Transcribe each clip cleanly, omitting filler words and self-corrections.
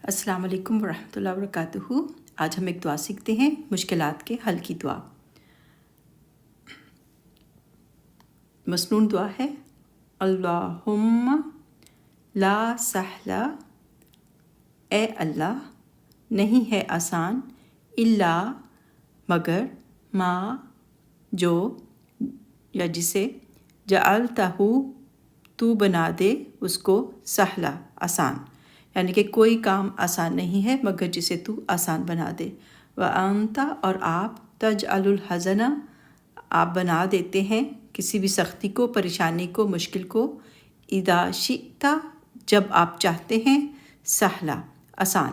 السلام علیکم ورحمۃ اللہ وبرکاتہ۔ آج ہم ایک دعا سیکھتے ہیں، مشکلات کے حل کی دعا۔ مسنون دعا ہے، اللہم لا سہل، اے اللہ نہیں ہے آسان، الا مگر، ما جو یا جسے، جعلتہ تو بنا دے اس کو، سہلا آسان، یعنی کہ کوئی کام آسان نہیں ہے مگر جسے تو آسان بنا دے۔ وَأَنْتَ اور آپ، تجعل الحزن آپ بنا دیتے ہیں کسی بھی سختی کو، پریشانی کو، مشکل کو، اذا شئت جب آپ چاہتے ہیں، سہلا آسان۔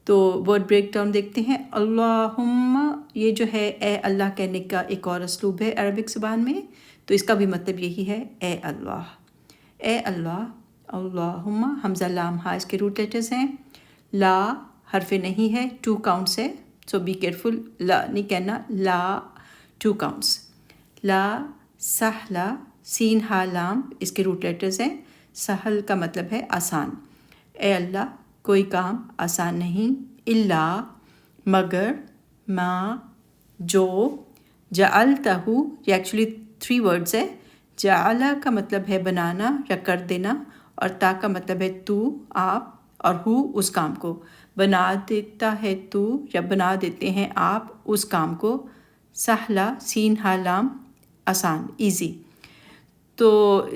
تو ورڈ بریک ڈاؤن دیکھتے ہیں۔ اللہم، یہ جو ہے اے اللہ کہنے کا ایک اور اسلوب ہے عربک زبان میں، تو اس کا بھی مطلب یہی ہے، اے اللہ، اے اللہ۔ اللہم، حمزہ لام ہا اس کے روٹ لیٹرز ہیں۔ لا حرف نہیں ہے، 2 کاؤنٹس ہے، سو بی کیئرفل، لا نہیں کہنا، لا 2 کاؤنٹس۔ لا سہلا، سین ہا لام اس کے روٹ لیٹرز ہیں، سہل کا مطلب ہے آسان۔ اے اللہ کوئی کام آسان نہیں، الا مگر، ما جو، جعلتہ یہ ایکچولی 3 ورڈز ہے۔ جعلہ کا مطلب ہے بنانا یا کر دینا، اور تا کا مطلب ہے تو، آپ، اور ہو اس کام کو، بنا دیتا ہے تو یا بنا دیتے ہیں آپ اس کام کو، سہلا سین ہا لام آسان، ایزی۔ تو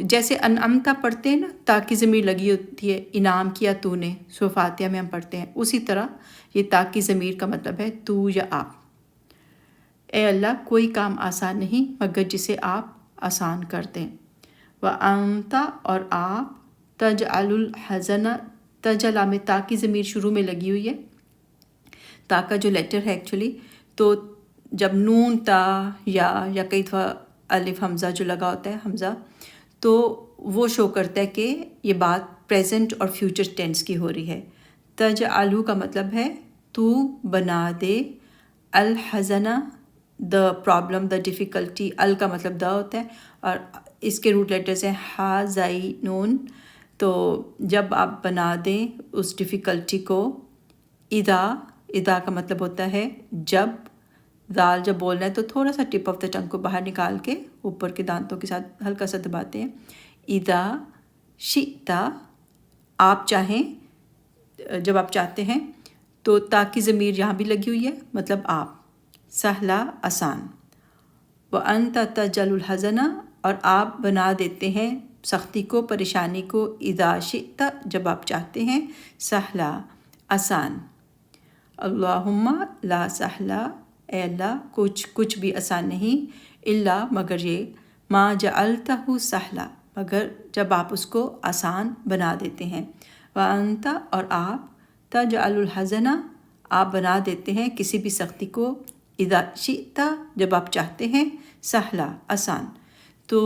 جیسے انعمتا پڑھتے ہیں نا، تا کی ضمیر لگی ہوتی ہے، انعام کیا تو نے، سورہ فاتحہ میں ہم پڑھتے ہیں، اسی طرح یہ تا کی ضمیر کا مطلب ہے تو یا آپ۔ اے اللہ کوئی کام آسان نہیں مگر جسے آپ آسان کر دیں۔ وَأَنْتَ اور آپ، تجعل الحزن، تجعل میں تا کی ضمیر شروع میں لگی ہوئی ہے، تا کا جو لیٹر ہے ایکچولی، تو جب نون تا یا کئی دفعہ الف حمزہ جو لگا ہوتا ہے حمزہ، تو وہ شو کرتا ہے کہ یہ بات پریزنٹ اور فیوچر ٹینس کی ہو رہی ہے۔ تجعلو کا مطلب ہے تو بنا دے، الحزن دا پرابلم، دا ڈیفیکلٹی، ال کا مطلب دا ہوتا ہے، اور اس کے روٹ لیٹرز ہیں ہا زائی نون، تو جب آپ بنا دیں اس ڈیفیکلٹی کو، اذا کا مطلب ہوتا ہے جب، دال جب بولنا ہے تو تھوڑا سا ٹپ آف دا ٹنگ کو باہر نکال کے اوپر کے دانتوں کے ساتھ ہلکا سا دباتے ہیں۔ اذا شئت آپ چاہیں، جب آپ چاہتے ہیں، تو تا کی ضمیر یہاں بھی لگی ہوئی ہے، مطلب آپ، سہلا آسان۔ وَأَنْتَ تَجْعَلُ الْحَزَنَ اور آپ بنا دیتے ہیں سختی کو، پریشانی کو، اذا شئت جب آپ چاہتے ہیں، سہلا آسان۔ اللہم لا سہلا، اے اللہ کچھ بھی آسان نہیں، الا مگر یہ، ما جعلتہ سہلا مگر جب آپ اس کو آسان بنا دیتے ہیں۔ وَأَنْتَ اور آپ، تجعل الحزن آپ بنا دیتے ہیں کسی بھی سختی کو، اذا شئت جب آپ چاہتے ہیں، سہلا آسان۔ تو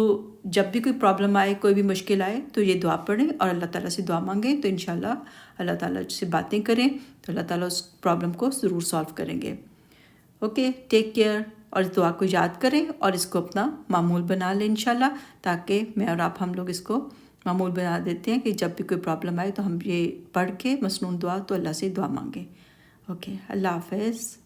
جب بھی کوئی پرابلم آئے، کوئی بھی مشکل آئے، تو یہ دعا پڑھیں اور اللہ تعالیٰ سے دعا مانگیں، تو انشاءاللہ اللہ تعالیٰ سے باتیں کریں تو اللہ تعالیٰ اس پرابلم کو ضرور سالو کریں گے۔ اوکے، ٹیک کیئر، اور اس دعا کو یاد کریں اور اس کو اپنا معمول بنا لیں انشاءاللہ، تاکہ میں اور آپ ہم لوگ اس کو معمول بنا دیتے ہیں کہ جب بھی کوئی پرابلم آئے تو ہم یہ پڑھ کے مسنون دعا تو اللہ سے دعا مانگیں۔ اوکے، اللہ حافظ۔